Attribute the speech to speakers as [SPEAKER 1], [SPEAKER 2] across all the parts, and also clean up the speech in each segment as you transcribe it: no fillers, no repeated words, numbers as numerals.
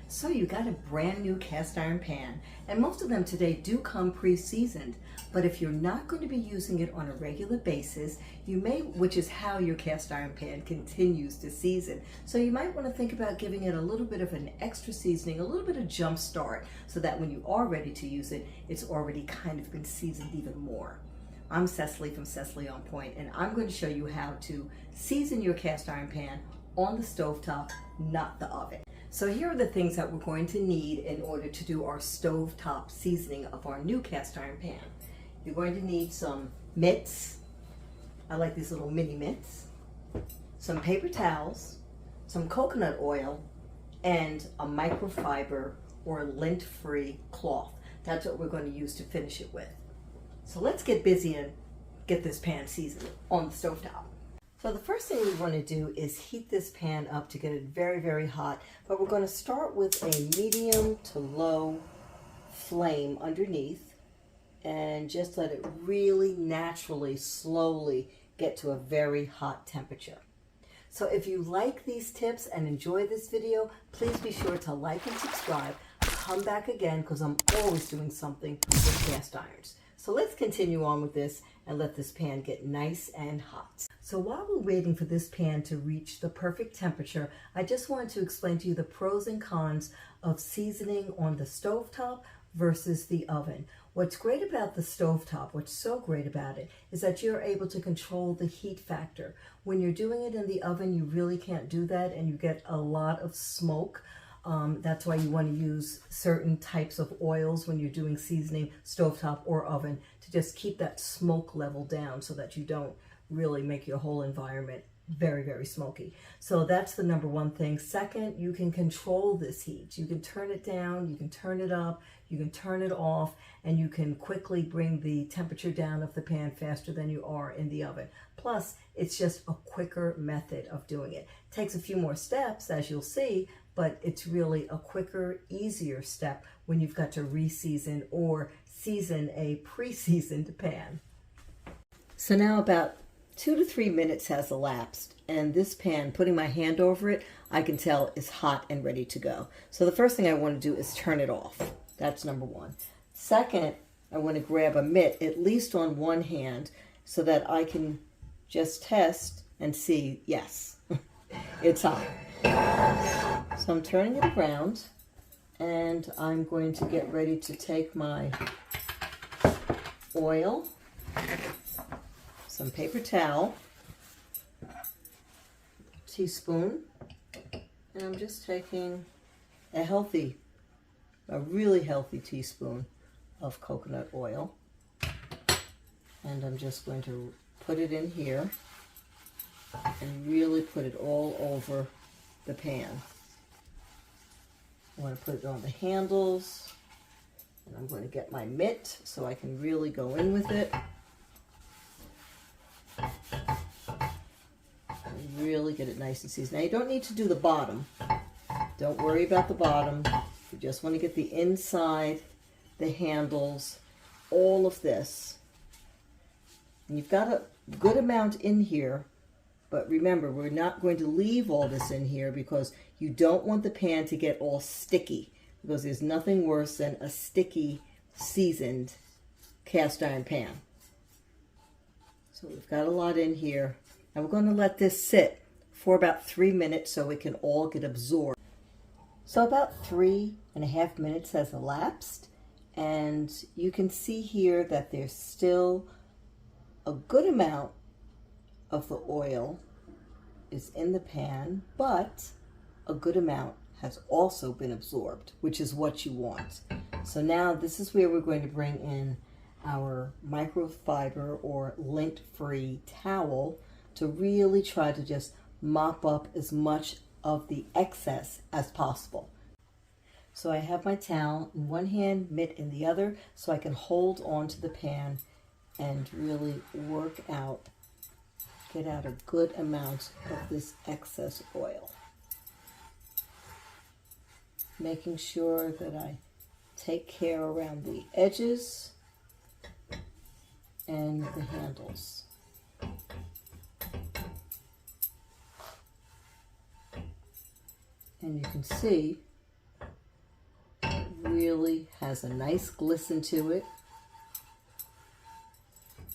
[SPEAKER 1] So you got a brand new cast iron pan, and most of them today do come pre-seasoned, but if you're not going to be using it on a regular basis, you may, which is how your cast iron pan continues to season. So you might want to think about giving it a little bit of an extra seasoning, a little bit of jump start, so that when you are ready to use it, it's already kind of been seasoned even more. I'm Cecily from Cecily on Point, and I'm going to show you how to season your cast iron pan on the stovetop, not the oven. So here are the things that we're going to need in order to do our stovetop seasoning of our new cast iron pan. You're going to need some mitts. I like these little mini mitts. Some paper towels, some coconut oil, and a microfiber or lint-free cloth. That's what we're going to use to finish it with. So let's get busy and get this pan seasoned on the stovetop. So the first thing we want to do is heat this pan up to get it very, very hot. But we're going to start with a medium to low flame underneath and just let it really naturally, slowly get to a very hot temperature. So if you like these tips and enjoy this video, please be sure to like and subscribe. Come back again because I'm always doing something with cast irons. So let's continue on with this and let this pan get nice and hot. So while we're waiting for this pan to reach the perfect temperature, I just wanted to explain to you the pros and cons of seasoning on the stovetop versus the oven. What's great about the stovetop, what's so great about it, is that you're able to control the heat factor. When you're doing it in the oven, you really can't do that and you get a lot of smoke. That's why you want to use certain types of oils when you're doing seasoning, stovetop or oven, to just keep that smoke level down so that you don't really make your whole environment very, very smoky. So that's the number one thing. Second, you can control this heat. You can turn it down, you can turn it up, you can turn it off, and you can quickly bring the temperature down of the pan faster than you are in the oven. Plus, it's just a quicker method of doing it. It takes a few more steps, as you'll see, but it's really a quicker, easier step when you've got to re-season or season a pre-seasoned pan. So now about 2 to 3 minutes has elapsed, and this pan, putting my hand over it, I can tell is hot and ready to go. So the first thing I want to do is turn it off. That's number one. Second, I want to grab a mitt, at least on one hand, so that I can just test and see, yes, it's hot. So I'm turning it around, and I'm going to get ready to take my oil, some paper towel, teaspoon, and I'm just taking a really healthy teaspoon of coconut oil, and I'm just going to put it in here and really put it all over the pan. I want to put it on the handles, and I'm going to get my mitt so I can really go in with it. And really get it nice and seasoned. Now you don't need to do the bottom. Don't worry about the bottom. You just want to get the inside, the handles, all of this. And you've got a good amount in here, but remember, we're not going to leave all this in here because you don't want the pan to get all sticky, because there's nothing worse than a sticky, seasoned cast iron pan. So we've got a lot in here. And we're going to let this sit for about 3 minutes so it can all get absorbed. So about 3.5 minutes has elapsed, and you can see here that there's still a good amount of the oil is in the pan, but a good amount has also been absorbed, which is what you want. So now this is where we're going to bring in our microfiber or lint-free towel to really try to just mop up as much of the excess as possible. So I have my towel in one hand, mitt in the other, so I can hold onto the pan and really work out, get out a good amount of this excess oil. Making sure that I take care around the edges and the handles. And you can see really has a nice glisten to it.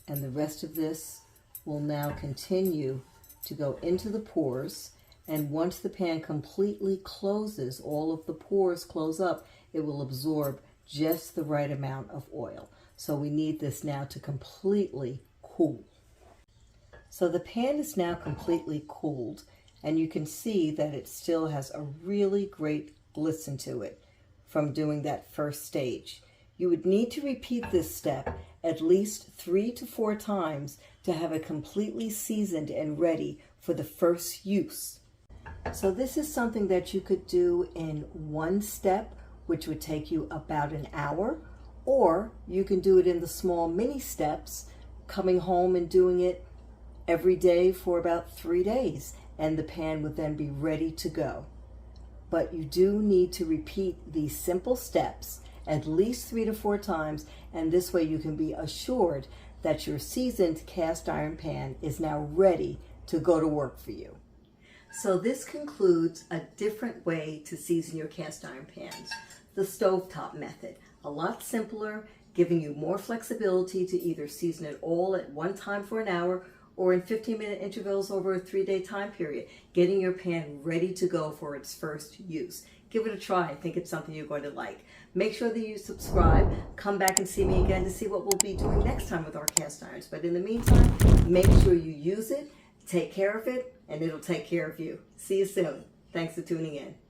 [SPEAKER 1] And the rest of this will now continue to go into the pores. And once the pan completely closes, all of the pores close up, it will absorb just the right amount of oil. So we need this now to completely cool. So the pan is now completely cooled, and you can see that it still has a really great glisten to it from doing that first stage. You would need to repeat this step at least 3 to 4 times to have it completely seasoned and ready for the first use. So this is something that you could do in one step, which would take you about an hour, or you can do it in the small mini steps, coming home and doing it every day for about 3 days, and the pan would then be ready to go. But you do need to repeat these simple steps at least 3 to 4 times, and this way you can be assured that your seasoned cast iron pan is now ready to go to work for you. So this concludes a different way to season your cast iron pans. The stovetop method, a lot simpler, giving you more flexibility to either season it all at one time for an hour or in 15-minute intervals over a 3-day time period, getting your pan ready to go for its first use. Give it a try. I think it's something you're going to like. Make sure that you subscribe. Come back and see me again to see what we'll be doing next time with our cast irons. But in the meantime, make sure you use it, take care of it, and it'll take care of you. See you soon. Thanks for tuning in.